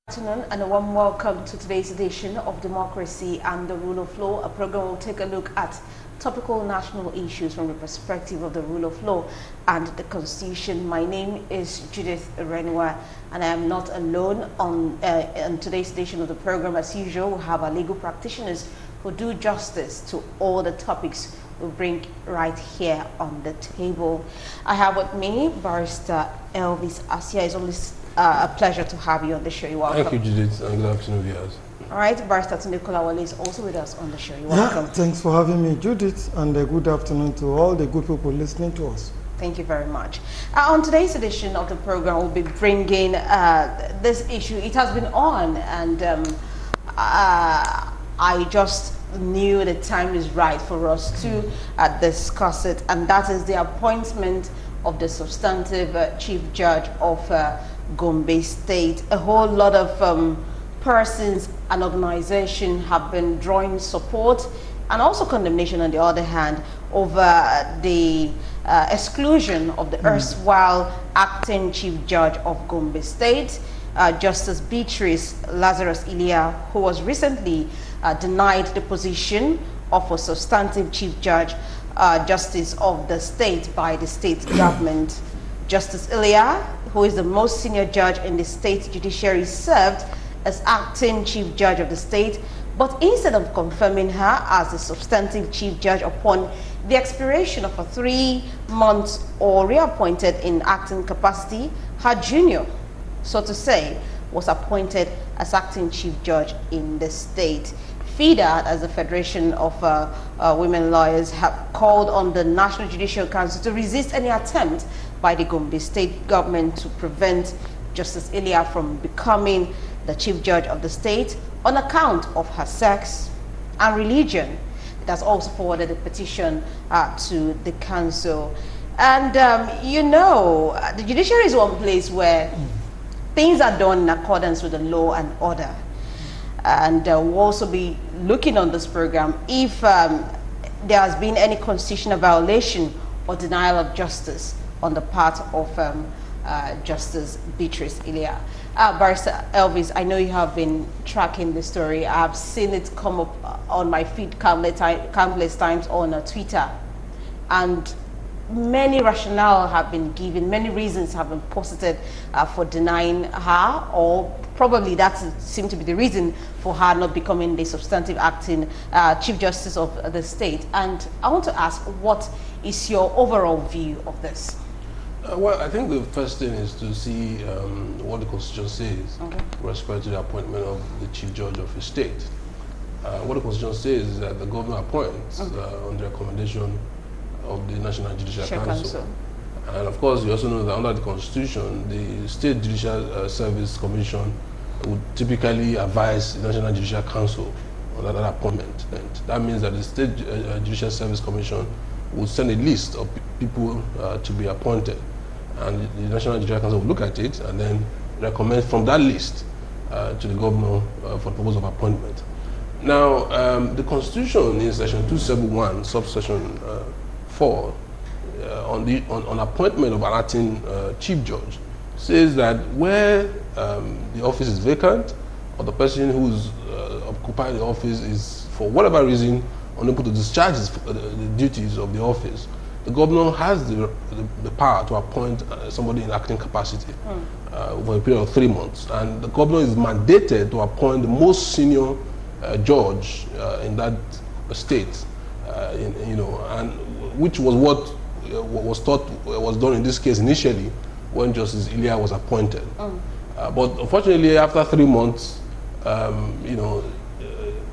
Good afternoon and a warm welcome to today's edition of Democracy and the Rule of Law, a program will take a look at topical national issues from the perspective of the rule of law and the Constitution. My name is Judith Renwa, and I am not alone on today's edition of the program. As usual, we have our legal practitioners who do justice to all the topics we bring right here on the table. I have with me Barrister Elvis Asia. It's always a pleasure to have you on the show. You're welcome. Thank you, Judith, and good afternoon, viewers. All right, Barrister Tunde Kolawole is also with us on the show. You're welcome. Thanks for having me, Judith, and good afternoon to all the good people listening to us. Thank you very much. On today's edition of the program, we'll be bringing this issue. It has been on, and I just knew the time is right for us to discuss it, and that is the appointment of the substantive chief judge of Gombe State. A whole lot of persons and organizations have been drawing support and also condemnation on the other hand over the exclusion of the erstwhile acting chief judge of Gombe State, Justice Beatrice Lazarus Ilia, who was recently denied the position of a substantive chief judge, justice of the state by the state government. Justice Ilia, who is the most senior judge in the state judiciary, served as acting chief judge of the state, but instead of confirming her as the substantive chief judge upon the expiration of her 3 months or reappointed in acting capacity, her junior, so to say, was appointed as acting chief judge in the state. FIDA, as the Federation of Women Lawyers, have called on the National Judicial Council to resist any attempt by the Gombe State government to prevent Justice Ilia from becoming the chief judge of the state on account of her sex and religion. It has also forwarded a petition to the council. And you know, the judiciary is one place where things are done in accordance with the law and order. And we'll also be looking on this program if there has been any constitutional violation or denial of justice on the part of Justice Beatrice Ilia. Barrister Elvis, I know you have been tracking the story. I've seen it come up on my feed countless times on Twitter, and many rationale have been given, many reasons have been posited for denying her, or probably that seemed to be the reason for her not becoming the substantive acting Chief Justice of the state. And I want to ask, what is your overall view of this? Well, I think the first thing is to see what the Constitution says with respect to the appointment of the Chief Judge of a state. What the Constitution says is that the governor appoints on the recommendation of the National Judicial Council. And of course, you also know that under the Constitution, the State Judicial Service Commission would typically advise the National Judicial Council on that appointment. And that means that the State Judicial Service Commission would send a list of people to be appointed. And the National Judicial Council will look at it and then recommend from that list to the governor for the purpose of appointment. Now, the Constitution in section 271, subsection 4, on appointment of an acting chief judge, says that where the office is vacant or the person who's occupying the office is, for whatever reason, unable to discharge the duties of the office, the governor has the power to appoint somebody in acting capacity for a period of 3 months. And the governor is mandated to appoint the most senior judge in that state, and which was what was thought was done in this case initially when Justice Ilia was appointed. But unfortunately, after 3 months,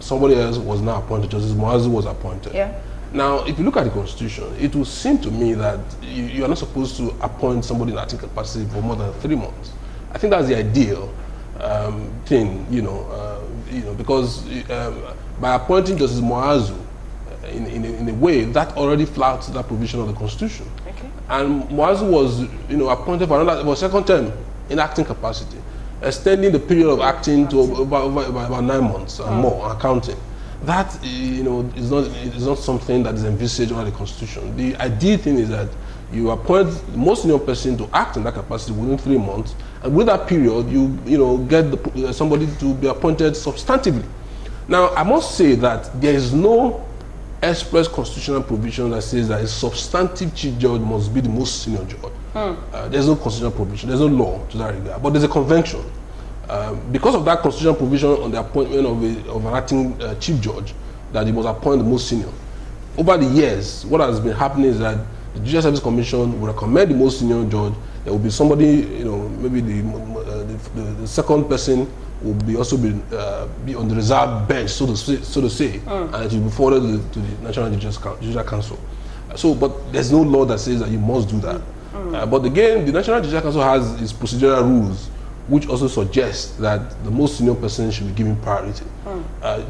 somebody else was now appointed. Justice Muazu was appointed. Yeah. Now, if you look at the Constitution, it will seem to me that you are not supposed to appoint somebody in acting capacity for more than 3 months. I think that's the ideal thing, because by appointing Justice Muazu in a way that already flouts that provision of the Constitution. Okay. And Muazu was, appointed for a second term in acting capacity, extending the period of acting to about 9 months and more, accounting. That is not something that is envisaged under the Constitution. The ideal thing is that you appoint the most senior person to act in that capacity within 3 months, And with that period, you get somebody to be appointed substantively. Now, I must say that there is no express constitutional provision that says that a substantive chief judge must be the most senior judge. There's no constitutional provision, there's no law to that regard, but there's a convention. Because of that constitutional provision on the appointment of an acting chief judge, that he must appoint the most senior. Over the years, what has been happening is that the Judicial Service Commission will recommend the most senior judge. There will be somebody, maybe the second person will be on the reserve bench, so to say, and it will be forwarded to the National Judicial Council. So, but there's no law that says that you must do that. But again, the National Judicial Council has its procedural rules, which also suggest that the most senior person should be given priority.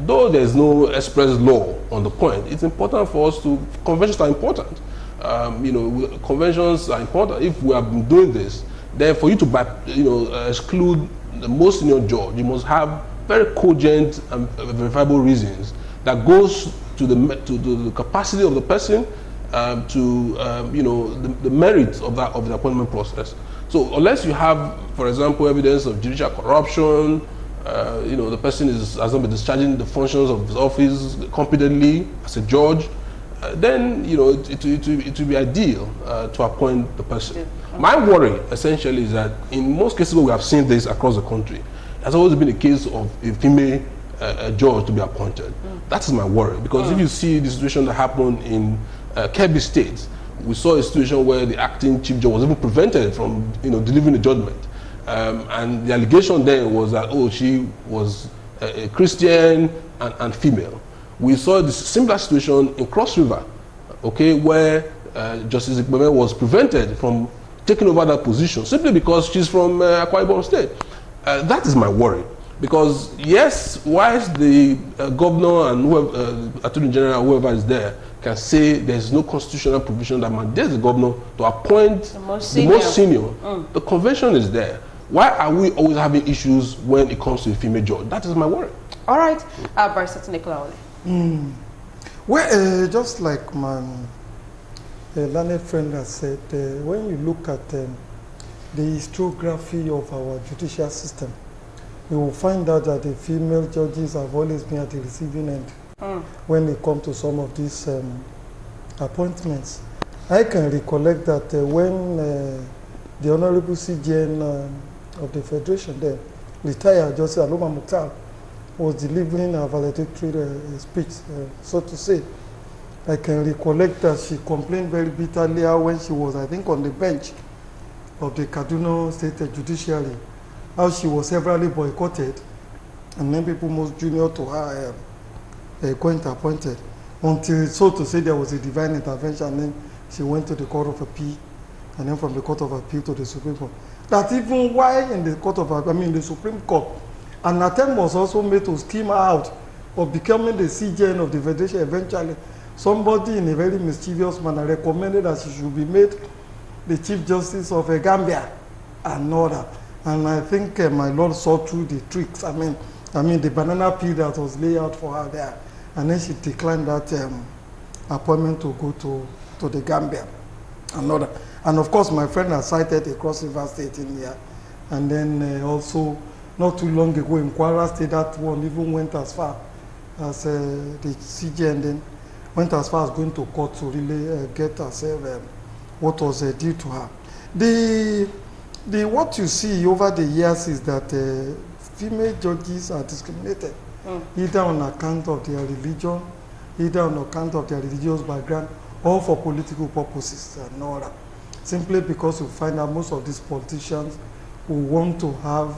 Though there's no express law on the point, it's important for us to, conventions are important. Conventions are important. If we have been doing this, then for you to exclude the most senior judge, you must have very cogent and verifiable reasons that goes to the capacity of the person, the merit of the appointment process. So unless you have, for example, evidence of judicial corruption, the person has not been discharging the functions of his office competently as a judge, then it will be ideal to appoint the person. My worry essentially is that in most cases where we have seen this across the country, there's always been a case of a female judge to be appointed. That is my worry, because if you see the situation that happened in Kebbi State, we saw a situation where the acting chief judge was even prevented from delivering the judgment, and the allegation then was that she was a Christian and female. We saw this similar situation in Cross River, where Justice Ikpeme was prevented from taking over that position simply because she's from Akwa Ibom State. That is my worry, because yes, whilst the governor and whoever, Attorney General, whoever is there, can say there's no constitutional provision that mandates the governor to appoint the most senior. The convention is there. Why are we always having issues when it comes to a female judge? That is my worry. All right, Barrister Nicola Ole. Well, just like my learned friend has said, when you look at the historiography of our judicial system, you will find out that the female judges have always been at the receiving end when it comes to some of these appointments. I can recollect that when the Honorable CJN of the Federation then, retired Justice Aloma Mukhtar, was delivering a valedictory speech, so to say. I can recollect that she complained very bitterly when she was, I think, on the bench of the Kaduna State Judiciary, how she was severally boycotted, and then people most junior to her going appointed, until, so to say, there was a divine intervention, and then she went to the Court of Appeal, and then from the Court of Appeal to the Supreme Court. That even while in the the Supreme Court, an attempt was also made to skim her out of becoming the CJN of the Federation. Eventually, somebody in a very mischievous manner recommended that she should be made the Chief Justice of Gambia and all that. And I think my Lord saw through the tricks. I mean the banana peel that was laid out for her there. And then she declined that appointment to go to the Gambia and all that. And of course, my friend has cited a Cross River State in here. And then also, not too long ago in Kwara State, that one even went as far as the CJN then went as far as going to court to really get herself what was due to her. What you see over the years is that female judges are discriminated, either on account of their religion, either on account of their religious background, or for political purposes and all that. Simply because you find that most of these politicians who want to have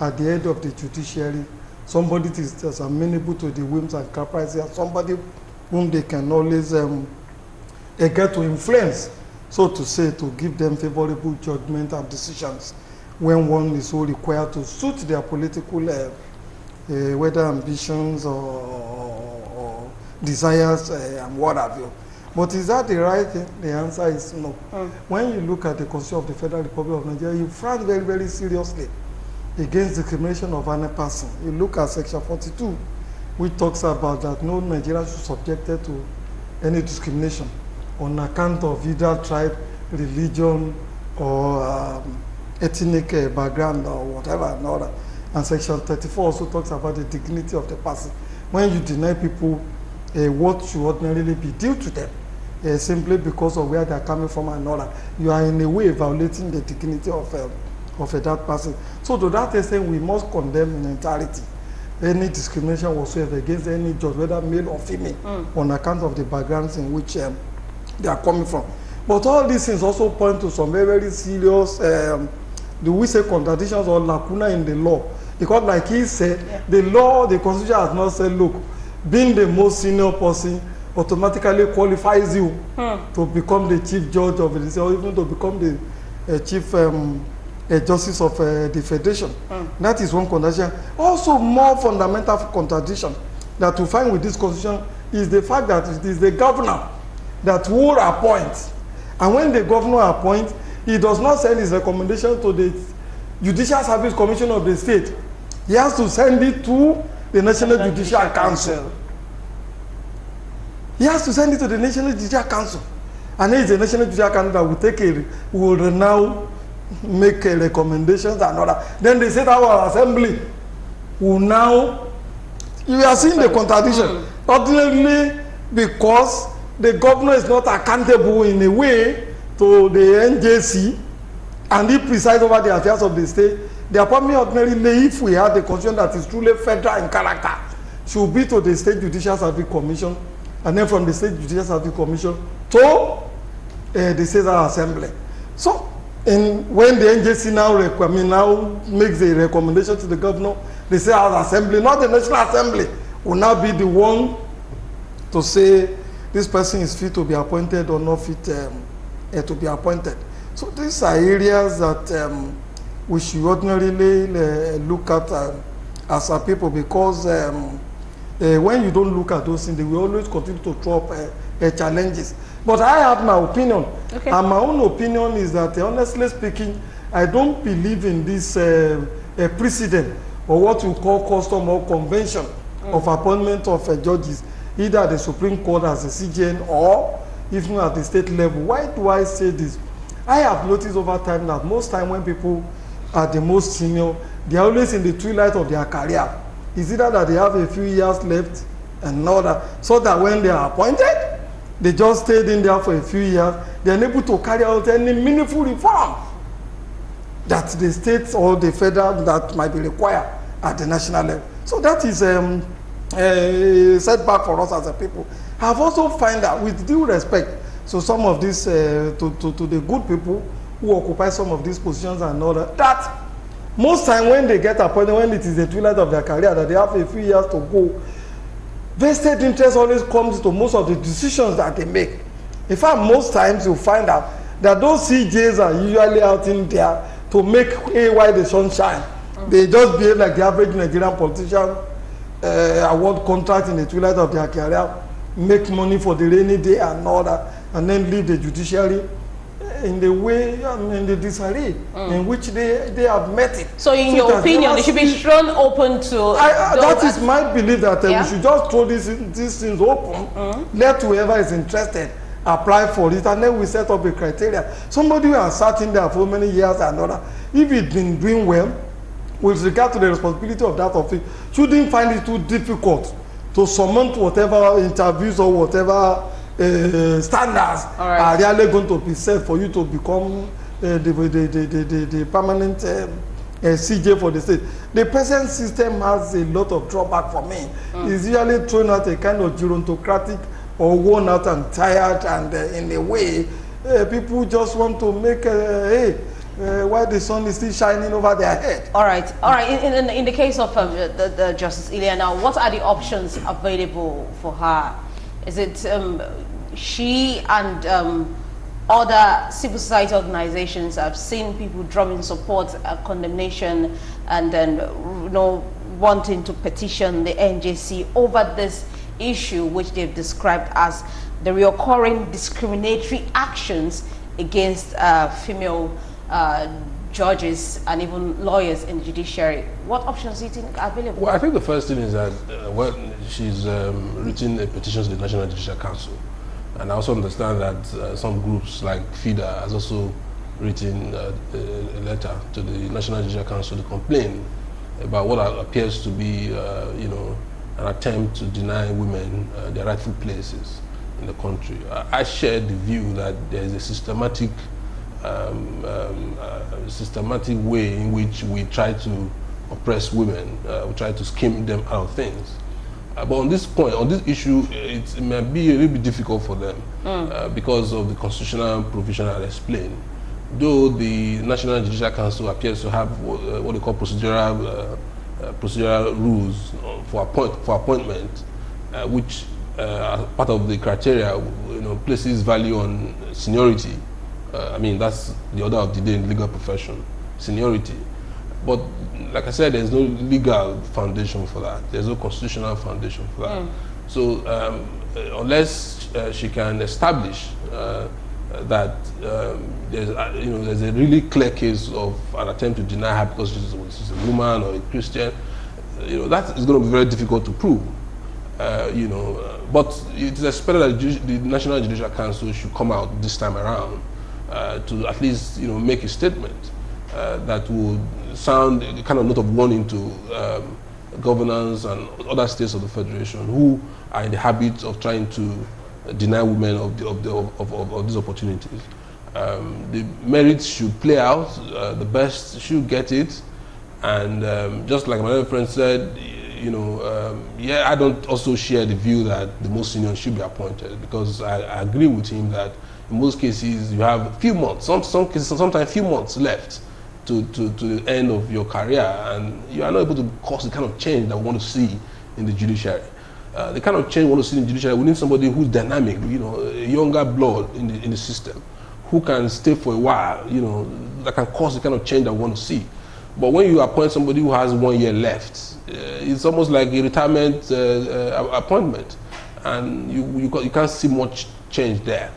at the head of the judiciary somebody that is amenable to the whims and caprices, somebody whom they can always get to influence, so to say, to give them favorable judgment and decisions when one is so required to suit their political whether ambitions or desires and what have you. But is that the right thing? The answer is no. When you look at the Constitution of the Federal Republic of Nigeria, you frown very, very seriously against discrimination of any person. You look at Section 42, which talks about that no Nigerian should be subjected to any discrimination on account of either tribe, religion, or ethnic background or whatever and all that. And Section 34 also talks about the dignity of the person. When you deny people what should ordinarily be due to them, simply because of where they are coming from and all that, you are in a way violating the dignity of that person. So to that extent, we must condemn in entirety any discrimination whatsoever against any judge, whether male or female, on account of the backgrounds in which they are coming from. But all these things also point to some very, very serious, do we say contradictions or lacuna in the law? Because like he said, the law, the constitution has not said, look, being the most senior person automatically qualifies you to become the chief judge of the, or even to become the chief justice of the federation. That is one contradiction. Also, more fundamental contradiction that we find with this constitution is the fact that it is the governor that will appoint. And when the governor appoints, he does not send his recommendation to the Judicial Service Commission of the state. He has to send it to the National Judicial Council. He has to send it to the National Judicial Council. And then it's the National Judicial Council that will take it, will now make recommendations and all that. Then they say that our assembly will now, you are seeing the contradiction. Ordinarily, because the governor is not accountable in a way to the NJC, and he presides over the affairs of the state, the appointment ordinarily, if we have the constitution that is truly federal in character, should be to the State Judicial Service Commission, and then from the State Judicial Service Commission to the State Assembly. So, when the NJC now makes a recommendation to the governor, the State Assembly, not the National Assembly, will now be the one to say this person is fit to be appointed or not fit to be appointed. So these are areas that we should ordinarily look at as a people, because when you don't look at those things, they will always continue to throw up challenges. But I have my opinion, and my own opinion is that, honestly speaking, I don't believe in this precedent or what you call custom or convention of appointment of judges, either at the Supreme Court as a CJN or even at the state level. Why do I say this? I have noticed over time that most time when people are the most senior, they are always in the twilight of their career. It's either that they have a few years left and not that, so that when they are appointed, they just stayed in there for a few years, they are unable to carry out any meaningful reform that the states or the federal that might be required at the national level. So that is a setback for us as a people. I have also found that, with due respect, so some of these, to the good people who occupy some of these positions and all that most time when they get appointed, when it is the twilight of their career, that they have a few years to go, vested interest always comes to most of the decisions that they make. In fact, most times you find out that those CJs are usually out in there to make why the sun shine. They just behave like the average Nigerian politician, award contract in the twilight of their career, make money for the rainy day and all that, and then leave the judiciary in the way, in the disarray in which they have met it. So in your opinion, they should be thrown open to... that is my belief, that we should just throw these things open, let whoever is interested apply for it, and then we set up a criteria. Somebody who has sat in there for many years and all that, if he's been doing well, with regard to the responsibility of that office, shouldn't find it too difficult to surmount whatever interviews or whatever standards are really going to be set for you to become the permanent CJ for the state. The present system has a lot of drawback for me. It's usually thrown out a kind of gerontocratic or worn out and tired, and in a way, people just want to make while the sun is still shining over their head. All right. In the case of the Justice Ileana, what are the options available for her? Is it she and other civil society organizations have seen people drumming support, condemnation, and then wanting to petition the NJC over this issue, which they've described as the recurring discriminatory actions against female judges and even lawyers in the judiciary. What options do you think are available? Well, I think the first thing is that she's written a petition to the National Judicial Council. And I also understand that some groups like FIDA has also written a letter to the National Judicial Council to complain about what appears to be, an attempt to deny women their rightful places in the country. I share the view that there is a systematic way in which we try to oppress women, we try to skim them out of things. But on this point, on this issue, it may be a little bit difficult for them because of the constitutional provision I explained. Though the National Judicial Council appears to have what they call procedural rules for appointment, which part of the criteria, places value on seniority. I mean, that's the order of the day in the legal profession, seniority. But like I said, there's no legal foundation for that. There's no constitutional foundation for that. So unless she can establish that there's a really clear case of an attempt to deny her because she's a woman or a Christian, that is going to be very difficult to prove. But it is expected that the National Judicial Council should come out this time around to at least make a statement that would sound a kind of note of warning to governors and other states of the Federation who are in the habit of trying to deny women of these opportunities. The merits should play out, the best should get it, and just like my other friend said, I don't also share the view that the most senior should be appointed, because I agree with him that in most cases you have a few months, sometimes few months left to the end of your career, and you are not able to cause the kind of change that we want to see in the judiciary. The kind of change we want to see in the judiciary, we need somebody who's dynamic, a younger blood in the system, who can stay for a while, that can cause the kind of change that we want to see. But when you appoint somebody who has 1 year left, it's almost like a retirement appointment, and you can't see much change there.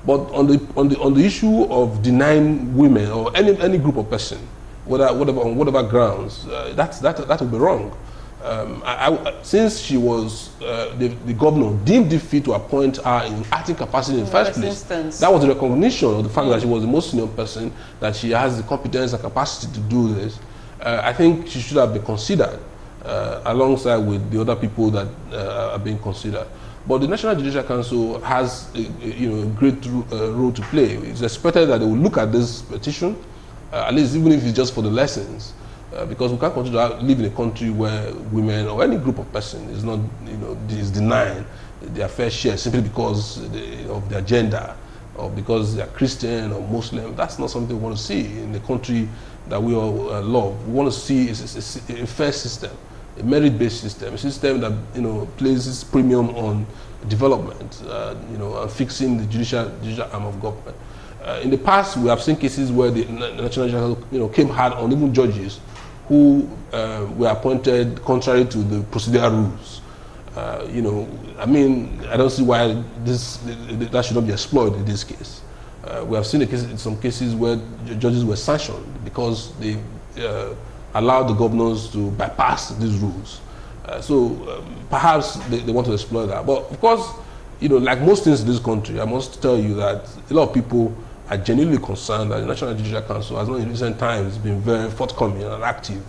But on the issue of denying women or any group of person, on whatever grounds, that would be wrong. Since she was the governor deemed it fit to appoint her in acting capacity in the first place, that was the recognition of the fact that she was the most senior person, that she has the competence and capacity to do this. I think she should have been considered alongside with the other people that are being considered. But the National Judicial Council has a great role to play. It's expected that they will look at this petition, at least even if it's just for the lessons, because we can't continue to live in a country where women or any group of person is not, is denying their fair share simply because of their gender or because they are Christian or Muslim. That's not something we want to see in the country that we all love. We want to see a fair system, a merit-based system, a system that places premium on development, and fixing the judicial arm of government. In the past, we have seen cases where the National Judicial came hard on even judges who were appointed contrary to the procedural rules. I mean, I don't see why that should not be explored in this case. We have seen in some cases where judges were sanctioned because they allowed the governors to bypass these rules. Perhaps they want to explore that. But of course, like most things in this country, I must tell you that a lot of people are genuinely concerned that the National Judicial Council has not in recent times been very forthcoming and active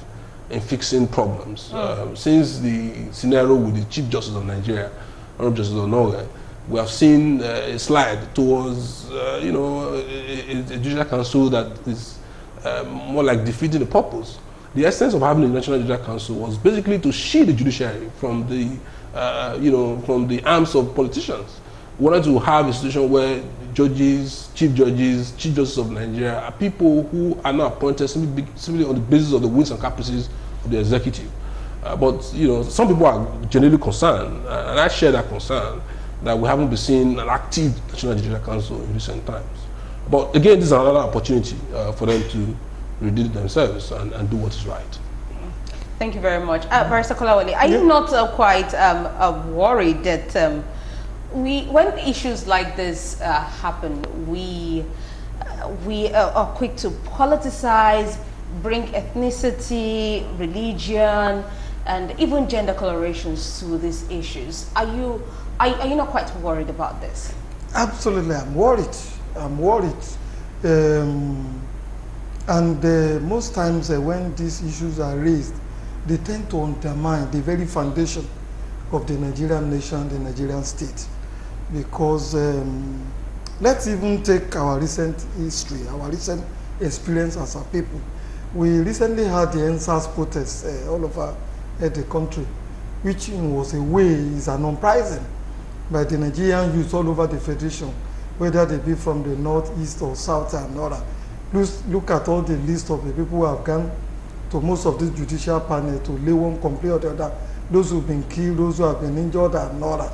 in fixing problems. Since the scenario with the Chief Justice of Nigeria, Honorable Justice Onoge, we have seen a slide towards a Judicial Council that is more like defeating the purpose. The essence of having the National Judicial Council was basically to shield the judiciary from the from the arms of politicians. We wanted to have a situation where judges, Chief Justice of Nigeria are people who are not appointed simply on the basis of the whims and caprices of the executive. But some people are genuinely concerned, and I share that concern, that we haven't been seeing an active National Judicial Council in recent times. But again, this is another opportunity for them to redeem themselves and do what is right. Thank you very much. Barrister Kolawole, are you not quite worried that when issues like this happen, we are quick to politicize, bring ethnicity, religion, and even gender colorations to these issues? Are you not quite worried about this? Absolutely, I'm worried. I'm worried. And most times when these issues are raised, they tend to undermine the very foundation of the Nigerian nation, the Nigerian state. Because let's even take our recent history, our recent experience as a people. We recently had the NSAS protests all over the country, which was a way, is an uprising by the Nigerian youth all over the Federation, whether they be from the north, east, or south, and north. Look at all the list of the people who have gone to most of this judicial panel to lay one complaint or the other. Those who have been killed, those who have been injured, and all that.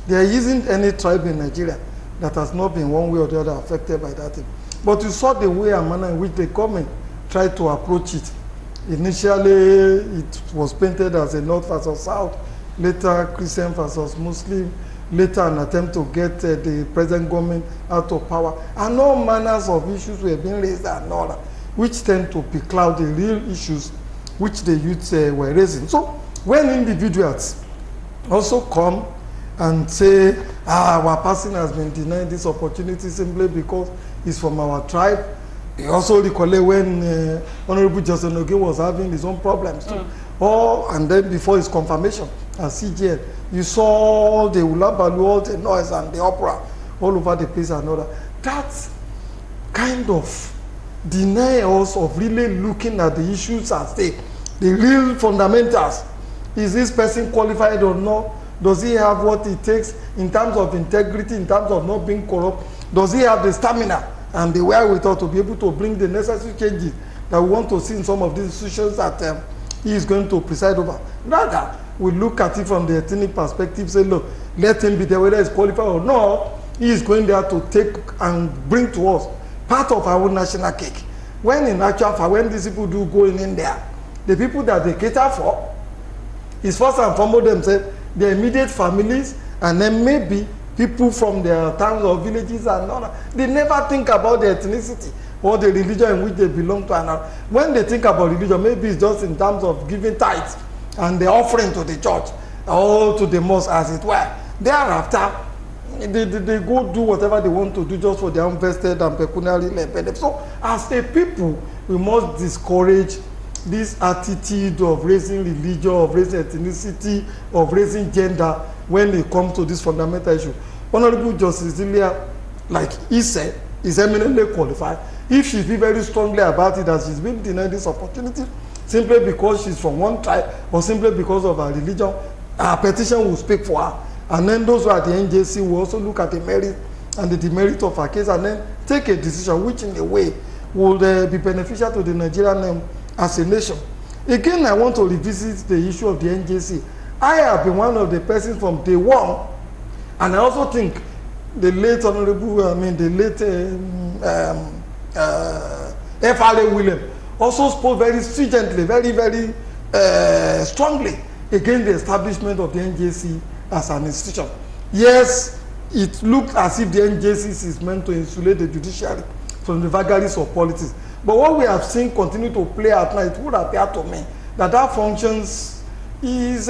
There isn't any tribe in Nigeria that has not been one way or the other affected by that thing. But you saw the way and manner in which the government tried to approach it. Initially, it was painted as a North versus South, later Christian versus Muslim, later an attempt to get the present government out of power, and all manners of issues were being raised and all that, which tend to becloud the real issues which the youths were raising. So when individuals also come and say, our person has been denied this opportunity simply because he's from our tribe, you also recollect when Honorable Justin Oge was having his own problems too. And then before his confirmation as CGN, you saw the ulabalu, all the noise and the opera all over the place and all that. That kind of deny us of really looking at the issues at stake, the real fundamentals. Is this person qualified or not? Does he have what it takes in terms of integrity, in terms of not being corrupt? Does he have the stamina and the wherewithal to be able to bring the necessary changes that we want to see in some of these institutions that he is going to preside over? Rather, we look at it from the ethnic perspective, say, look, let him be there, whether he's qualified or not. He is going there to take and bring to us part of our own national cake. When in actual fact, when these people do go in there, the people that they cater for is first and foremost themselves, their immediate families, and then maybe people from their towns or villages and all that. They never think about their ethnicity or the religion in which they belong to another. When they think about religion, maybe it's just in terms of giving tithes and the offering to the church or to the mosque, as it were. Thereafter, they go do whatever they want to do just for their own vested and pecuniary benefit. So, as a people, we must discourage this attitude of raising religion, of raising ethnicity, of raising gender when it comes to this fundamental issue. Honorable Justice Zilia, like he said, is eminently qualified. If she feels very strongly about it that she's been denied this opportunity simply because she's from one tribe or simply because of her religion, her petition will speak for her. And then those who are at the NJC will also look at the merit and the demerit of her case and then take a decision which in a way would be beneficial to the Nigerian as a nation. Again, I want to revisit the issue of the NJC. I have been one of the persons from day one, and I also think the late Honorable, the late F.R.A. William also spoke very stringently, very strongly against the establishment of the NJC as an institution. Yes, it looked as if the NJC is meant to insulate the judiciary from the vagaries of politics. But what we have seen continue to play out now, it would appear to me that that functions is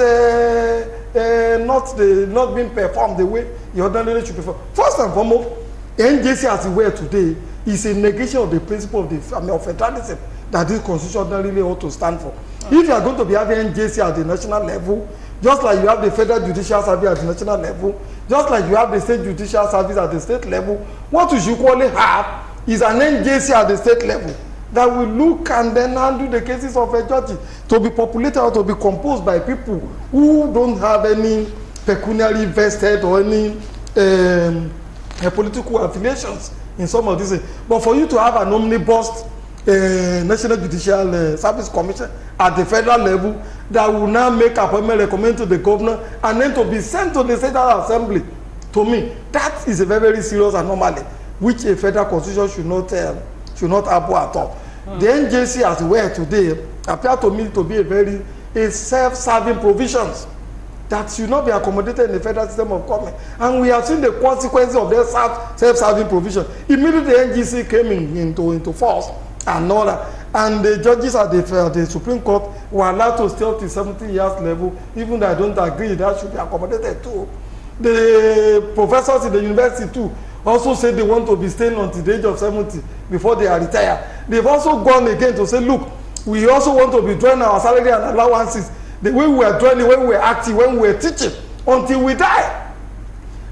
not being performed the way the ordinary should perform. First and foremost, NJC as it were today is a negation of the principle of of federalism that this constitution ordinarily ought to stand for. If you are going to be having NJC at the national level, just like you have the federal judicial service at the national level, just like you have the state judicial service at the state level, what you should equally have is an NJC at the state level that will look and then handle the cases of a judge to be populated or to be composed by people who don't have any pecuniary vested or any political affiliations in some of these things. But for you to have an omnibus National Judicial Service Commission at the federal level that will now make appointment recommend to the governor and then to be sent to the State Assembly, to me, that is a very serious anomaly which a federal constitution should not abhor at all. The NJC as well today appear to me to be a self-serving provisions that should not be accommodated in the federal system of government. And we have seen the consequences of their self-serving provision. Immediately the NJC came into force and all that. And the judges at the Supreme Court were allowed to stay up to 70 years level, even though I don't agree that should be accommodated too. The professors in the university too also say they want to be staying until the age of 70 before they are retired. They've also gone again to say, look, we also want to be drawing our salary and allowances the way we are drawing, when we are acting, when we are teaching, until we die.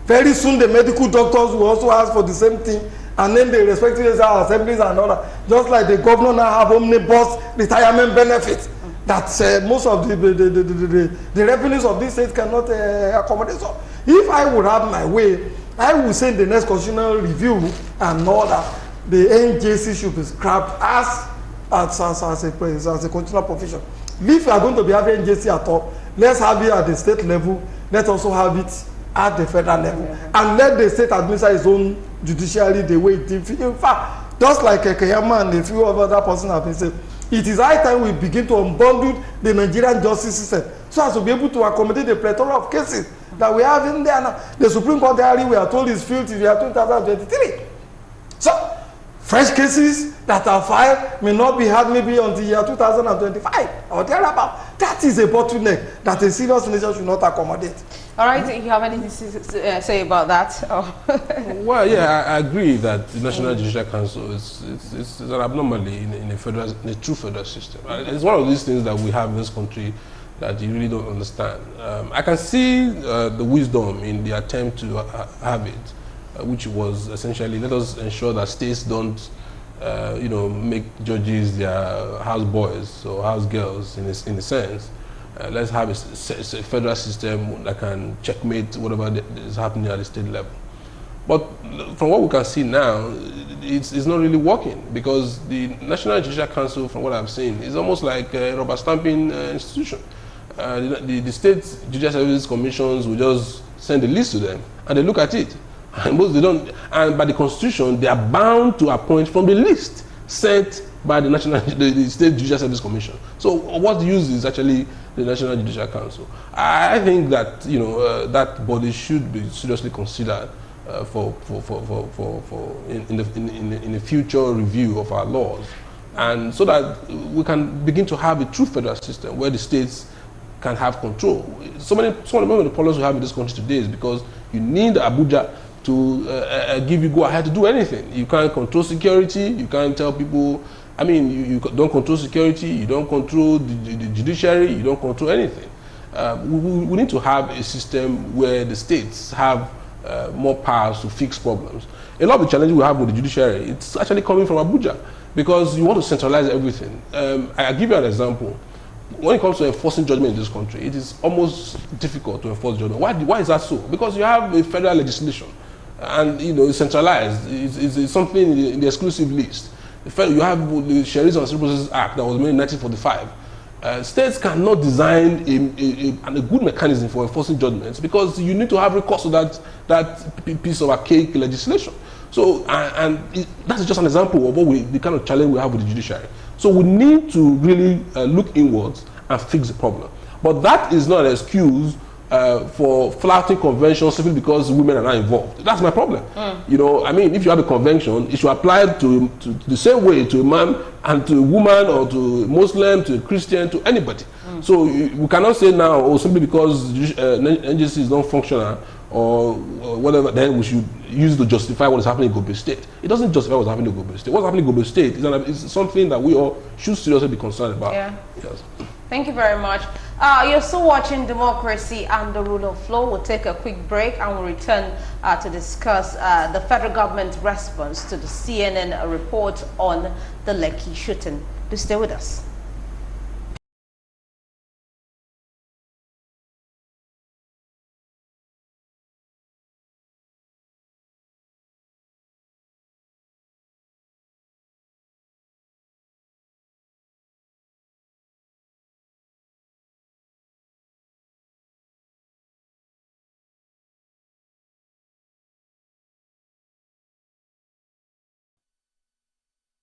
Very soon the medical doctors will also ask for the same thing, and then the respective assemblies and all that. Just like the governor now have omnibus retirement benefits that most of the revenues of this state cannot accommodate. So if I would have my way, I would say in the next constitutional review and all that, the NJC should be scrapped as a constitutional provision. If you are going to be having NJC at all, let's have it at the state level. Let's also have it at the federal level, and let the state administer its own judiciary the way it did. In fact, just like Keyama and a few other persons have been saying, it is high time we begin to unbundle the Nigerian justice system so as to be able to accommodate the plethora of cases that we have in there now. The Supreme Court diary, we are told, is filled till the year 2023. So, fresh cases that are filed may not be had maybe until the year 2025 or thereabout. That is a bottleneck that a serious nation should not accommodate. All right, you have anything to say about that? Well, yeah, I agree that the National Judicial Council is an abnormality in a true federal system. It's one of these things that we have in this country that you really don't understand. I can see the wisdom in the attempt to have it, which was essentially, let us ensure that states don't make judges their house boys or house girls in a sense. Let's have a federal system that can checkmate whatever is happening at the state level. But from what we can see now, it's not really working, because the National Judicial Council, from what I've seen, is almost like a rubber stamping institution. The state judicial services commissions will just send a list to them, and they look at it. And most they don't. And by the Constitution, they are bound to appoint from the list sent by the State Judicial Service Commission. So what use is actually the National Judicial Council? I think that that body should be seriously considered in a future review of our laws, and so that we can begin to have a true federal system where the states can have control. Some of the problems we have in this country today is because you need Abuja to give you go ahead to do anything. You can't control security. You can't tell people. I mean, you don't control security. You don't control the judiciary. You don't control anything. We need to have a system where the states have more powers to fix problems. A lot of the challenges we have with the judiciary, it's actually coming from Abuja, because you want to centralize everything. I'll give you an example. When it comes to enforcing judgment in this country, it is almost difficult to enforce judgment. Why is that so? Because you have a federal legislation, and it's centralized. It's something in the exclusive list. You have the Sheriffs and Civil Procedures Act that was made in 1945. States cannot design a good mechanism for enforcing judgments, because you need to have recourse to that piece of archaic legislation. So, that's just an example of the kind of challenge we have with the judiciary. So we need to really look inwards and fix the problem. But that is not an excuse for flouting conventions simply because women are not involved. That's my problem. I mean, if you have a convention, it should apply to the same way to a man and to a woman, or to a Muslim, to a Christian, to anybody. So we cannot say now, simply because NJC is not functional or whatever, then we should use it to justify what is happening in Gombe State. It doesn't justify what's happening in Gombe State. What's happening in Gombe State is something that we all should seriously be concerned about. Yeah. Yes. Thank you very much. You're still watching Democracy and the Rule of Law. We'll take a quick break and we'll return to discuss the federal government's response to the CNN report on the Lekki shooting. Do stay with us.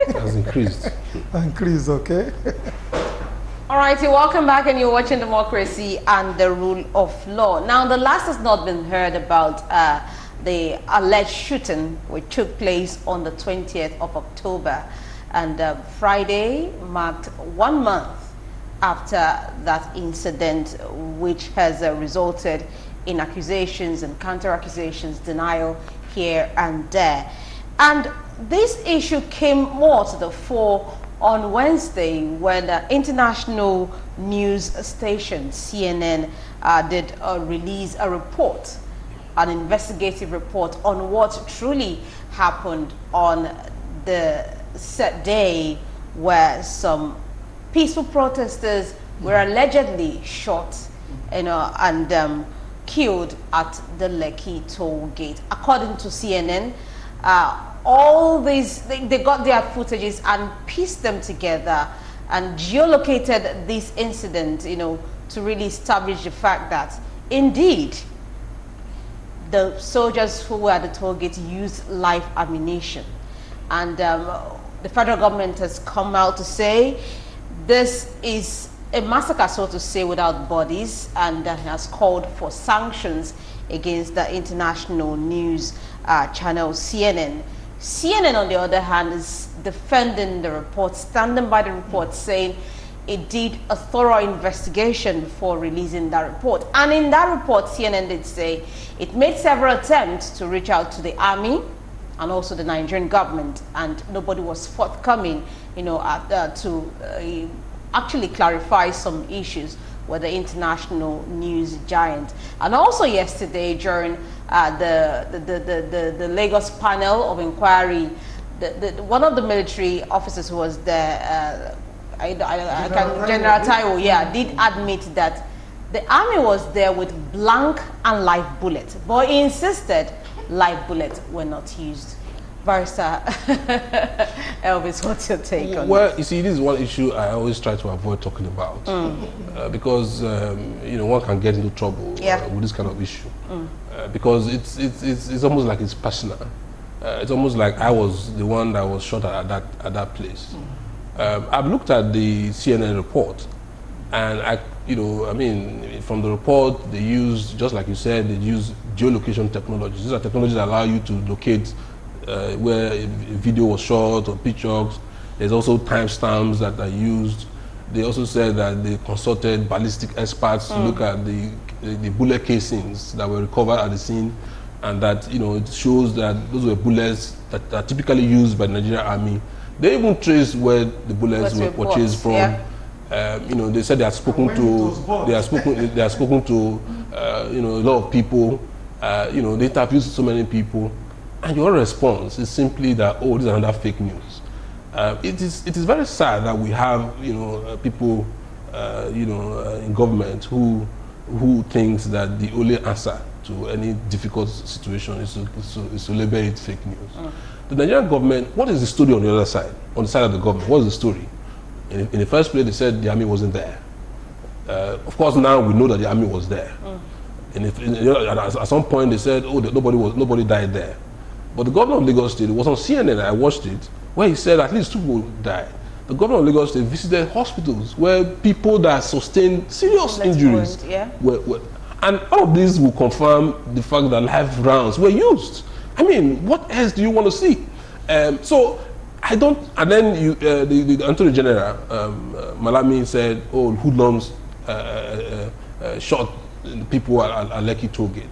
Has increased. Increase, okay. All righty, welcome back, and you're watching Democracy and the Rule of Law. Now, the last has not been heard about the alleged shooting which took place on the 20th of October, and Friday marked 1 month after that incident, which has resulted in accusations and counter-accusations, denial, here and there. And this issue came more to the fore on Wednesday when the international news station CNN did release a report, an investigative report on what truly happened on the set day where some peaceful protesters were allegedly shot, and killed at the Lekki toll gate. According to CNN, all these, they got their footages and pieced them together and geolocated this incident, to really establish the fact that indeed the soldiers who were at the toll gate used live ammunition. And the federal government has come out to say this is a massacre, so to say, without bodies, and has called for sanctions against the international news channel CNN. CNN, on the other hand, is defending the report, standing by the report, saying it did a thorough investigation before releasing that report. And in that report, CNN did say it made several attempts to reach out to the army and also the Nigerian government, and nobody was forthcoming, to actually clarify some issues with the international news giant. And also yesterday, during the Lagos panel of inquiry, one of the military officers who was there, General Taiwo, did admit that the army was there with blank and live bullets, but he insisted live bullets were not used. Barrister Elvis, what's your take on Well, this? you see, this is one issue I always try to avoid talking about, because one can get into trouble with this kind of issue, because it's almost like it's personal. It's almost like I was the one that was shot at that place. I've looked at the CNN report, and from the report they use, just like you said, they use geolocation technologies. These are technologies that allow you to locate where a video was shot or pictures. There's also timestamps that are used. They also said that they consulted ballistic experts to look at the bullet casings that were recovered at the scene, and that it shows that those were bullets that are typically used by the Nigerian Army. They even traced where the bullets were purchased from. They said they had spoken to a lot of people. They interviewed so many people. And your response is simply that, oh, this is another fake news. It is very sad that we have people in government who thinks that the only answer to any difficult situation is to label it fake news. The Nigerian government, what is the story on the other side? On the side of the government, what is the story? In the first place, they said the army wasn't there. Of course, now we know that the army was there. And at some point, they said, oh, nobody died there. But the governor of Lagos State, it was on CNN, I watched it, where he said at least 2 people died. The governor of Lagos State visited hospitals where people that sustained serious injuries were. And all of this will confirm the fact that live rounds were used. I mean, what else do you want to see? So I don't. And then the Attorney General Malami said, "Oh, hoodlums shot people at Lekki toll gate."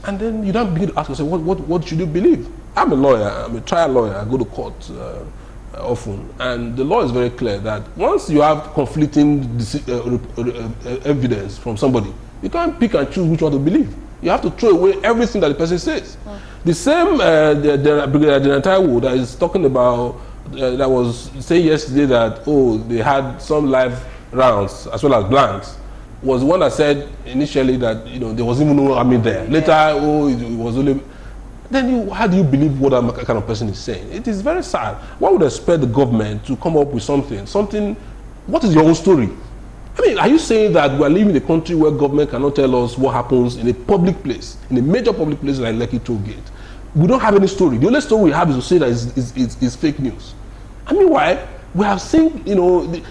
And then you don't begin to ask yourself, what should you believe? I'm a lawyer. I'm a trial lawyer. I go to court often, and the law is very clear that once you have conflicting evidence from somebody, you can't pick and choose which one to believe. You have to throw away everything that the person says. The same Brigadier Taiwo that is talking about, that was saying yesterday that, oh, they had some live rounds as well as blanks, was the one that said initially that there was even no army there. Later, oh, it was only. Then how do you believe what that kind of person is saying? It is very sad. One would expect the government to come up with something. What is your own story? I mean, are you saying that we are living in a country where government cannot tell us what happens in a public place, in a major public place like Lekki toll gate? We don't have any story. The only story we have is to say that it's fake news. I mean, why? We have seen, Premium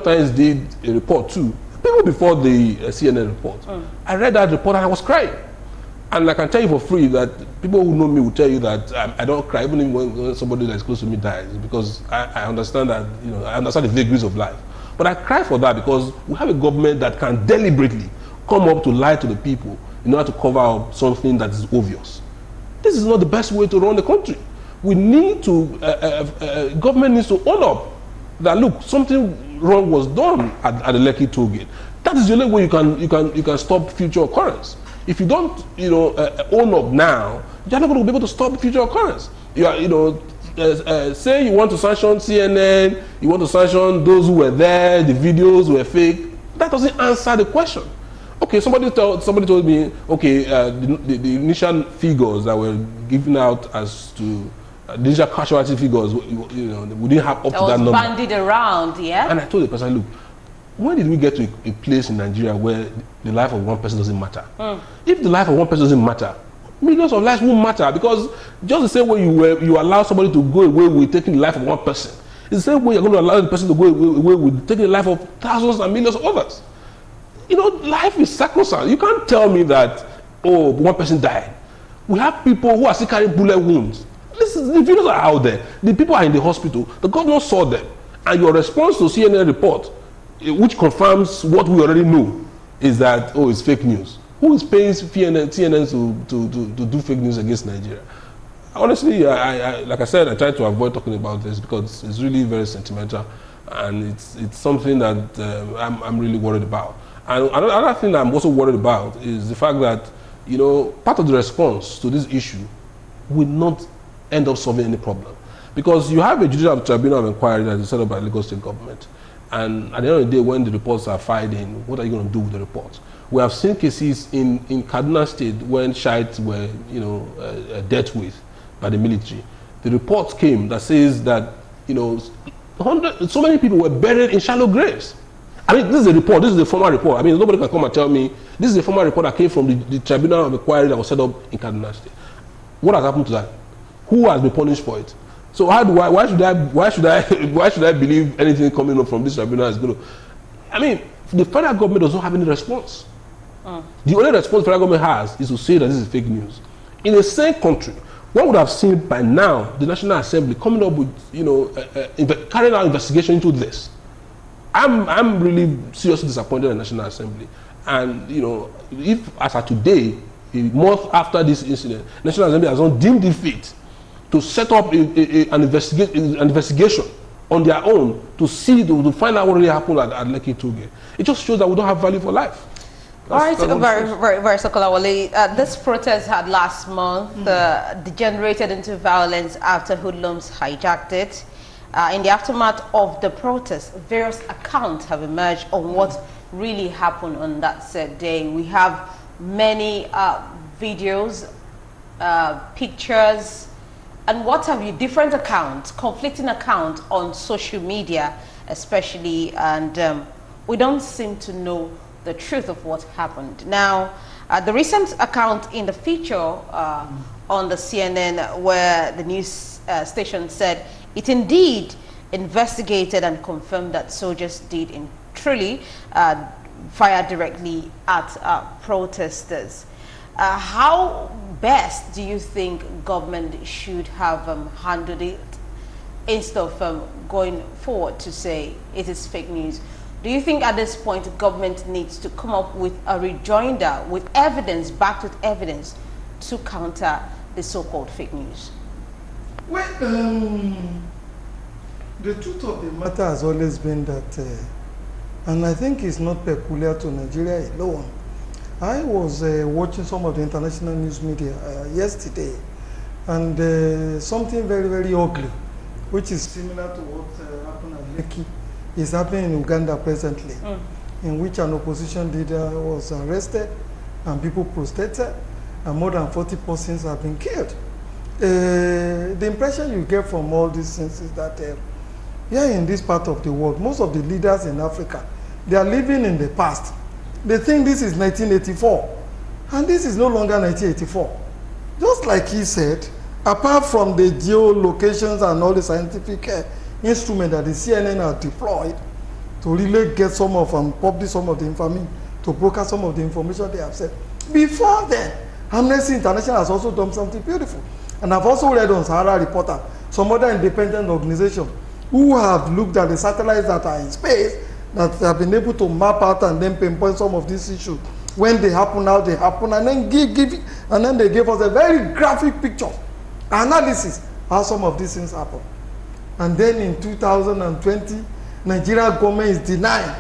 Times did a report too, people before the CNN report. I read that report and I was crying. And I can tell you for free that people who know me will tell you that I don't cry even when somebody that is close to me dies, because I understand that, I understand the vagaries of life. But I cry for that because we have a government that can deliberately come up to lie to the people in order to cover up something that is obvious. This is not the best way to run the country. We need to, government needs to own up that, look, something wrong was done at the Lekki toll gate. That is the only way you can stop future occurrence. If you don't, own up now, you're not going to be able to stop future occurrence. You are, say you want to sanction CNN, you want to sanction those who were there, the videos were fake. That doesn't answer the question. Okay, somebody told me, okay, the initial figures that were given out as to the initial casualty figures, we didn't have up to that number. That was bandied around, yeah. And I told the person, look, when did we get to a place in Nigeria where the life of one person doesn't matter? If the life of one person doesn't matter, millions of lives won't matter, because just the same way you allow somebody to go away with taking the life of one person, it's the same way you're going to allow the person to go away with taking the life of thousands and millions of others. Life is sacrosanct. You can't tell me that, oh, one person died. We have people who are still carrying bullet wounds. The videos are out there. The people are in the hospital. The governor saw them. And your response to CNN report, which confirms what we already know, is that, oh, it's fake news. Who is paying CNN to do fake news against Nigeria? Honestly, like I said, I try to avoid talking about this because it's really very sentimental, and it's something that I'm really worried about. And another thing that I'm also worried about is the fact that, part of the response to this issue will not end up solving any problem. Because you have a judicial tribunal of inquiry that is set up by the Lagos State government. And at the end of the day, when the reports are filed in, what are you going to do with the reports? We have seen cases in Kaduna State when Shiites were, dealt with by the military. The reports came that says that, so many people were buried in shallow graves. I mean, this is a report. This is the formal report. I mean, nobody can come and tell me. This is the formal report that came from the tribunal of inquiry that was set up in Kaduna State. What has happened to that? Who has been punished for it? So why should I believe anything coming up from this tribunal is going to? I mean, the federal government does not have any response. The only response the federal government has is to say that this is fake news. In the same country, one would have seen by now the National Assembly coming up with, carrying out investigation into this. I'm really seriously disappointed in the National Assembly. And, if as of today, a month after this incident, National Assembly has not deemed it fit to set up an investigation on their own to find out what really happened at Lekki toll gate. It just shows that we don't have value for life. All right, very Kolawole. This protest had last month degenerated into violence after hoodlums hijacked it. In the aftermath of the protest, various accounts have emerged on what really happened on that said day. We have many videos, pictures, and what have you, different accounts, conflicting accounts on social media especially, and we don't seem to know the truth of what happened. Now, the recent account in the feature on the CNN where the news station said it indeed investigated and confirmed that soldiers did truly fire directly at protesters. How best do you think government should have handled it instead of going forward to say it is fake news? Do you think at this point government needs to come up with a rejoinder with evidence, backed with evidence, to counter the so-called fake news? Well, the truth of the matter has always been that, and I think it's not peculiar to Nigeria alone. I was watching some of the international news media yesterday, and something very, very ugly, which is similar to what happened at Lekki, is happening in Uganda presently, in which an opposition leader was arrested and people protested, and more than 40 persons have been killed. The impression you get from all these things is that here in this part of the world, most of the leaders in Africa, they are living in the past. They think this is 1984, and this is no longer 1984. Just like he said, apart from the geolocations and all the scientific instrument that the CNN has deployed to really get some of and publish some of the information, to broadcast some of the information they have said. Before then, Amnesty International has also done something beautiful. And I've also read on Sahara Reporter, some other independent organizations who have looked at the satellites that are in space, that have been able to map out and then pinpoint some of these issues when they happen, how they happen, and then and then they gave us a very graphic picture, analysis, how some of these things happen. And then in 2020, Nigeria government is denying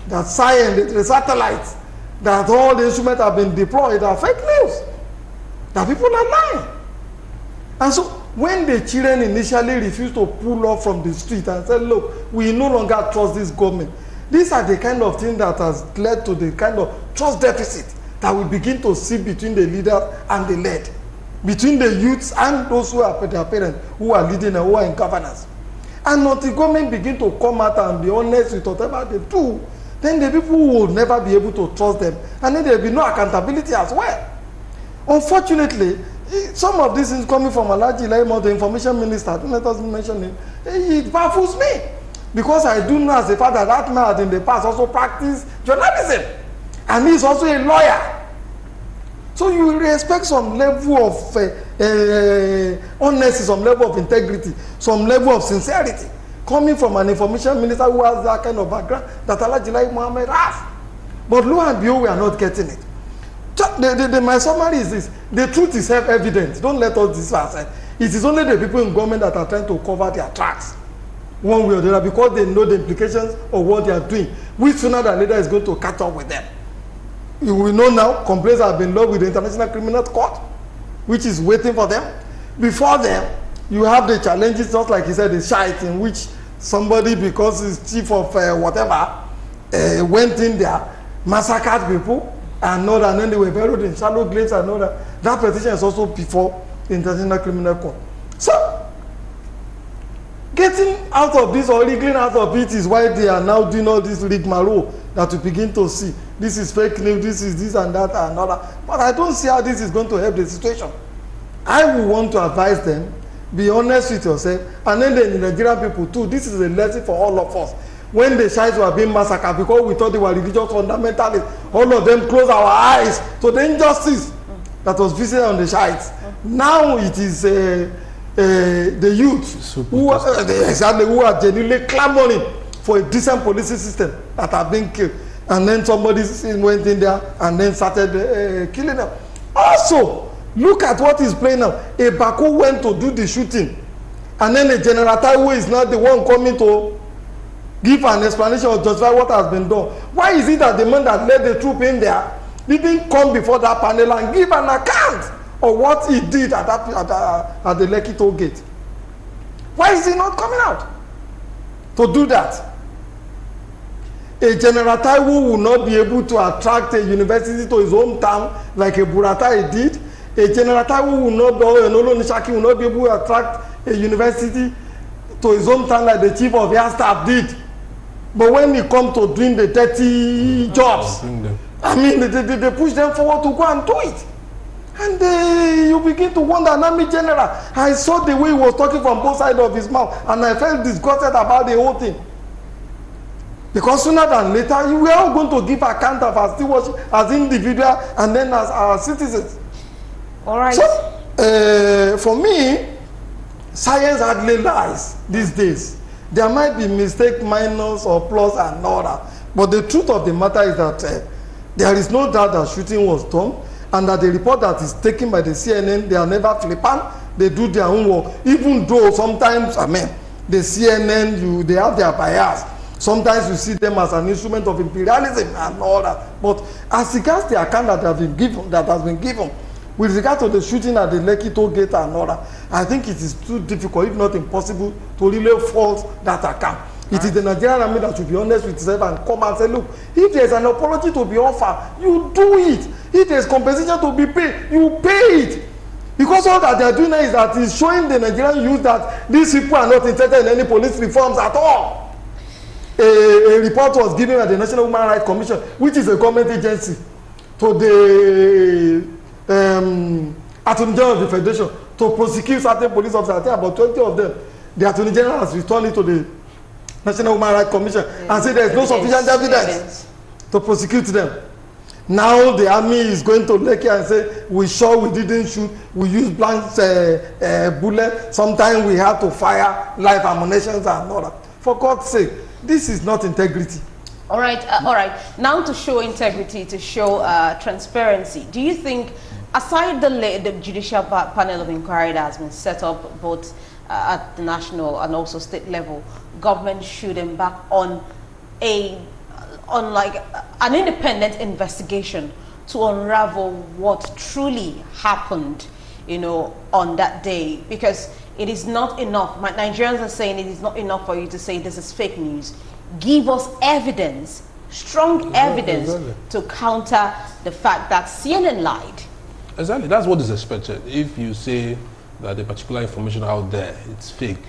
that science, the satellites, that all the instruments have been deployed are fake news, that people are lying. And so when the children initially refused to pull off from the street and said, look, we no longer trust this government, these are the kind of things that has led to the kind of trust deficit that we begin to see between the leaders and the led, between the youths and those who are their parents, who are leading and who are in governance. And until government begin to come out and be honest with whatever they do, then the people will never be able to trust them, and then there will be no accountability as well. Unfortunately, some of these things coming from Alhaji Laimo, the information minister, don't let us mention him, it baffles me. Because I do know as a father that man had in the past also practiced journalism. And he's also a lawyer. So you will expect some level of honesty, some level of integrity, some level of sincerity coming from an information minister who has that kind of background that Alhaji Lai Mohammed has. But lo and behold, we are not getting it. My summary is this: the truth is self-evident. Don't let us discuss it. It is only the people in government that are trying to cover their tracks one way or the other because they know the implications of what they are doing, which sooner than later is going to catch up with them. You will know now complaints have been lodged with the International Criminal Court, which is waiting for them. Before them, you have the challenges, just like he said, the shite, in which somebody, because he's chief of whatever, went in there, massacred people, and know that, and then they were buried in shallow graves, and know that. That petition is also before the International Criminal Court. So, getting out of this or wriggling out of it is why they are now doing all this rigmarole that we begin to see. This is fake news, this is this and that and another. But I don't see how this is going to help the situation. I would want to advise them, be honest with yourself, and then the Nigerian people too. This is a lesson for all of us. When the Shiites were being massacred because we thought they were religious fundamentalists, all of them closed our eyes to the injustice that was visited on the Shiites. Now it is the youth who are genuinely clamoring for a decent policing system that are being killed. And then somebody went in there and then started killing them. Also, look at what is playing now. A Baku went to do the shooting, and then the General Taiwo is not the one coming to give an explanation or justify what has been done. Why is it that the man that led the troop in there didn't come before that panel and give an account of what he did at the Lekki toll gate? Why is he not coming out to do that? A General Taiwo will not be able to attract a university to his hometown like a Buratai did. A General Taiwo will not, or an Olonishaki will not be able to attract a university to his hometown like the chief of air staff did. But when he comes to doing the dirty jobs, I mean, they push them forward to go and do it. And you begin to wonder, an army general, I saw the way he was talking from both sides of his mouth, and I felt disgusted about the whole thing. Because sooner than later, we are all going to give account of our stewardship as individuals and then as our citizens. All right. So, for me, science hardly lies these days. There might be mistake, minus or plus and all that. But the truth of the matter is that there is no doubt that shooting was done, and that the report that is taken by the CNN, they are never flippant. They do their own work. Even though sometimes, I mean, the CNN, they have their bias. Sometimes you see them as an instrument of imperialism and all that. But as regards the account that has been given, with regard to the shooting at the Lekki toll gate and all that, I think it is too difficult, if not impossible, to really false that account. It is the Nigerian army that should be honest with itself and come and say, look, if there is an apology to be offered, you do it. If there is compensation to be paid, you pay it. Because all that they are doing now is that it's showing the Nigerian youth that these people are not interested in any police reforms at all. A report was given by the National Human Rights Commission, which is a government agency, to the Attorney General of the Federation to prosecute certain police officers. I think about 20 of them. The Attorney General has returned it to the National Human Rights Commission and said there is no sufficient evidence to prosecute them. Now the army is going to Lekki and say, we sure we didn't shoot, we used blank bullet. Sometimes we had to fire live ammunitions and all that. For God's sake, this is not integrity. All right. Now to show integrity, to show transparency, do you think, aside the judicial panel of inquiry that has been set up both at the national and also state level, government should embark on like an independent investigation to unravel what truly happened, you know, on that day? Because it is not enough. Nigerians are saying it is not enough for you to say this is fake news. Give us evidence, strong evidence, to counter the fact that CNN lied. Exactly, that's what is expected. If you say that the particular information out there, it's fake,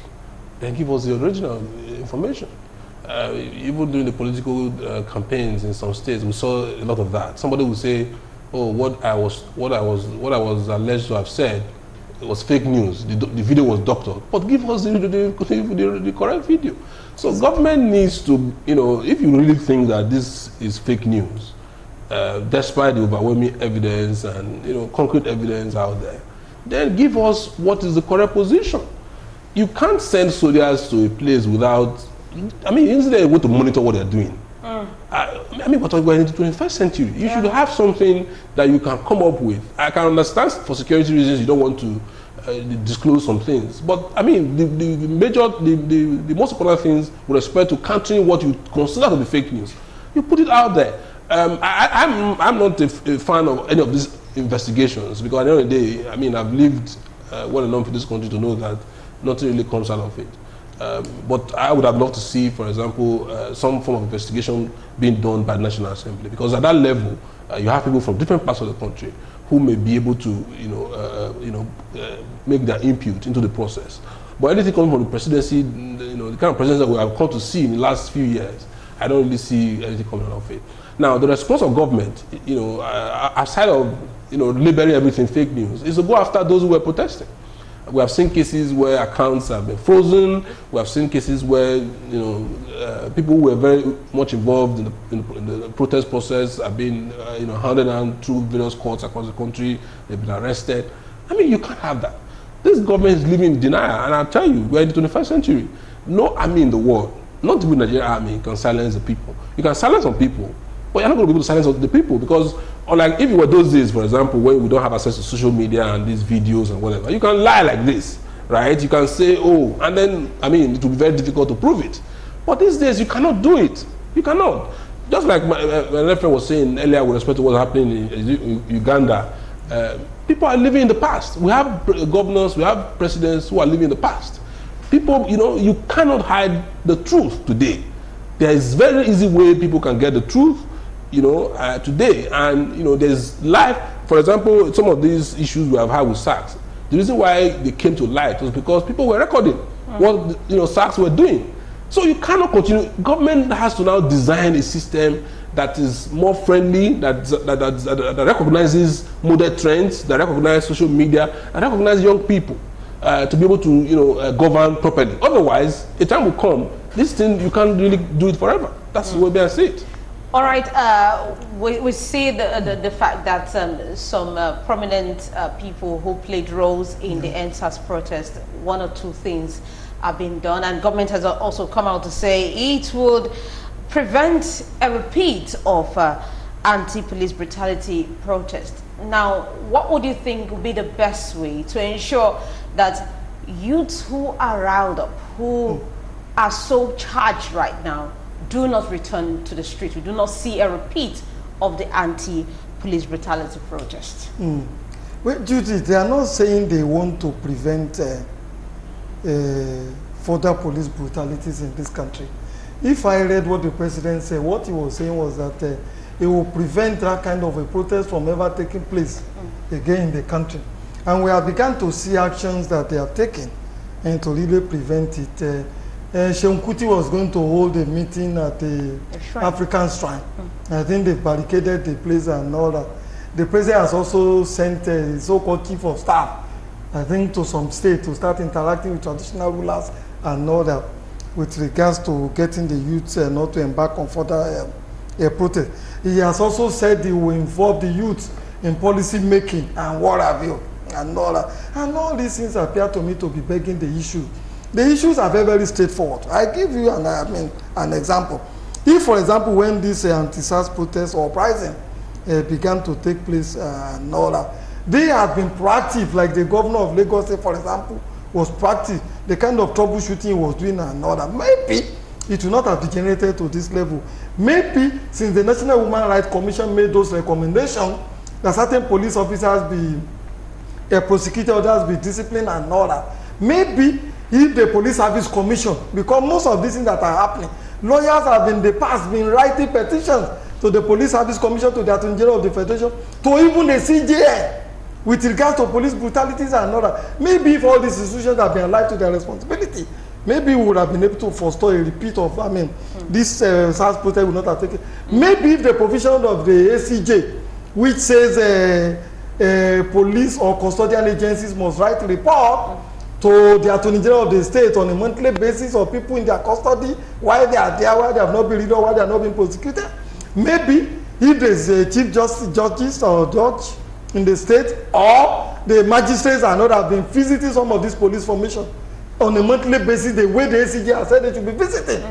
then give us the original information. Even during the political campaigns in some states, we saw a lot of that. Somebody would say, "Oh, what I was alleged to have said, it was fake news. The video was doctored." But give us the correct video. So government needs to, you know, if you really think that this is fake news, despite the overwhelming evidence and, you know, concrete evidence out there, then give us what is the correct position. You can't send soldiers to a place without, I mean, isn't there a way to monitor what they're doing? I mean, but we're in the 21st century. You should have something that you can come up with. I can understand for security reasons you don't want to disclose some things, but I mean, the most important things with respect to countering what you consider to be fake news, you put it out there. I'm not a fan of any of these investigations, because at the end of the day, I mean, I've lived well enough in this country to know that nothing really comes out of it. But I would have loved to see, for example, some form of investigation being done by the National Assembly, because at that level, you have people from different parts of the country who may be able to, make their input into the process. But anything coming from the presidency, you know, the kind of presidency that we have come to see in the last few years, I don't really see anything coming out of it. Now, the response of government, you know, aside of, you know, labeling everything fake news, is to go after those who were protesting. We have seen cases where accounts have been frozen. We have seen cases where, you know, people who were very much involved in the protest process have been, handed down through various courts across the country. They've been arrested. I mean, you can't have that. This government is living in denial, and I'll tell you, we're in the 21st century. No army in the world, not even the Nigerian army, can silence the people. You can silence some people, but you're not going to be able to silence the people, because, unlike if it were those days, for example, when we don't have access to social media and these videos and whatever, you can lie like this, right? You can say, oh, and then, I mean, it will be very difficult to prove it. But these days, you cannot do it. You cannot. Just like my friend was saying earlier with respect to what's happening in Uganda, people are living in the past. We have governors, we have presidents who are living in the past. People, you know, you cannot hide the truth today. There is very easy way people can get the truth, you know, today. And, you know, there's life. For example, some of these issues we have had with SACS, the reason why they came to light was because people were recording what, you know, SACS were doing. So you cannot continue. Government has to now design a system that is more friendly, that recognizes modern trends, that recognizes social media, and recognizes young people to be able to, you know, govern properly. Otherwise, a time will come, this thing, you can't really do it forever. That's the way I see it. All right, we see the fact that some prominent people who played roles in the NSAS protest, one or two things have been done, and government has also come out to say it would prevent a repeat of anti-police brutality protest. Now, what would you think would be the best way to ensure that youths who are riled up, who are so charged right now, do not return to the street? We do not see a repeat of the anti-police brutality protest. Well, Judy, they are not saying they want to prevent further police brutalities in this country. If I read what the president said, what he was saying was that it will prevent that kind of a protest from ever taking place again in the country. And we have begun to see actions that they have taken and to really prevent it. Seun Kuti was going to hold a meeting at the African Shrine. I think they barricaded the place and all that. The president has also sent a so-called chief of staff, I think, to some state to start interacting with traditional rulers and all that with regards to getting the youths not to embark on further protest. He has also said he will involve the youth in policy making and what have you and all that. And all these things appear to me to be begging the issue. The issues are very, very straightforward. I give you an example. If, for example, when this anti-SARS protest or uprising began to take place and all that, they have been proactive, like the governor of Lagos, for example, was proactive, the kind of troubleshooting he was doing and all that. Maybe it will not have degenerated to this level. Maybe since the National Human Rights Commission made those recommendations that certain police officers be prosecuted, others be disciplined and all that, maybe if the Police Service Commission, because most of these things that are happening, lawyers have in the past been writing petitions to the Police Service Commission, to the Attorney General of the Federation, to even the CJN, with regards to police brutalities and all that. Maybe if all these institutions have been alive to their responsibility, maybe we would have been able to forestall a repeat of, this SARS protest would not have taken. Maybe if the provision of the ACJ, which says police or custodial agencies must write a report to the Attorney General of the state on a monthly basis of people in their custody, why they are there, why they have not been released, why they are not being prosecuted. Maybe if there is a chief justice or judge in the state, or the magistrates and others have been visiting some of these police formations on a monthly basis, the way the ACJ has said they should be visiting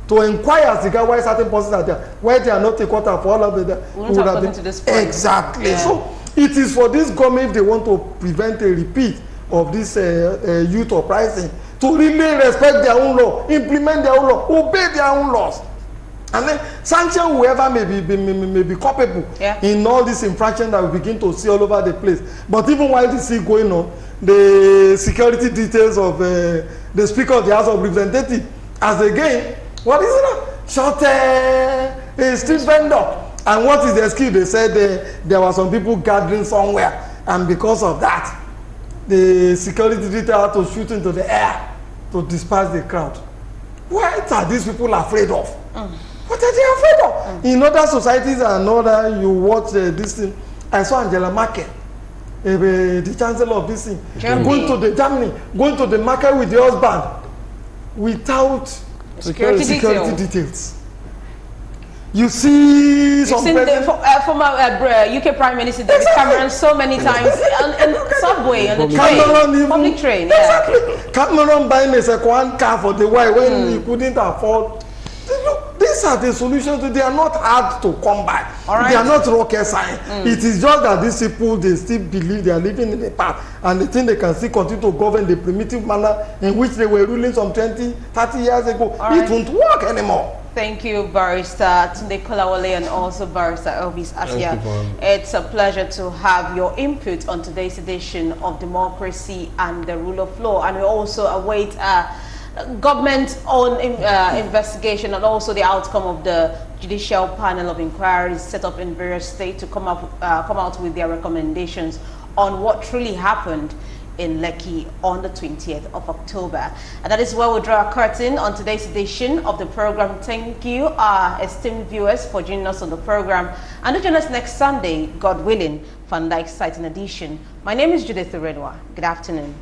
to inquire as regards why certain persons are there, why they are not a quarter for all of them. We won't have gotten to this point. Exactly. Yeah. So it is for this government, if they want to prevent a repeat of this youth uprising, to really respect their own law, implement their own law, obey their own laws, and then sanction whoever may be culpable in all this infraction that we begin to see all over the place. But even while this is going on, the security details of the Speaker of the House of Representatives, as again, what is it? Shot a street vendor. And what is the excuse? They said there were some people gathering somewhere, and because of that, the security detail had to shoot into the air to disperse the crowd. What are these people afraid of? What are they afraid of? In other societies and other, you watch this thing. I saw Angela Merkel, the chancellor of this thing, going to the market with the husband without security details. You see some the former UK Prime Minister David Cameron so many times on subway, on the train, public train. Exactly. Cameron buying a second car for the wife when he couldn't afford. Look, these are the solutions. They are not hard to come by. They are not rocket science. It is just that these people, they still believe they are living in the past, and they think they can still continue to govern the primitive manner in which they were ruling some 20, 30 years ago. It won't work anymore. Thank you, Barrister Tunde Kolawole, and also Barrister Elvis Asia. It's a pleasure to have your input on today's edition of Democracy and the Rule of Law. And we also await government on investigation and also the outcome of the judicial panel of inquiries set up in various states to come out with their recommendations on what truly happened in Lekki on the 20th of October. And that is where we draw a curtain on today's edition of the program. Thank you, our esteemed viewers, for joining us on the program. And do join us next Sunday, God willing, for another exciting edition. My name is Judith Uredwa. Good afternoon.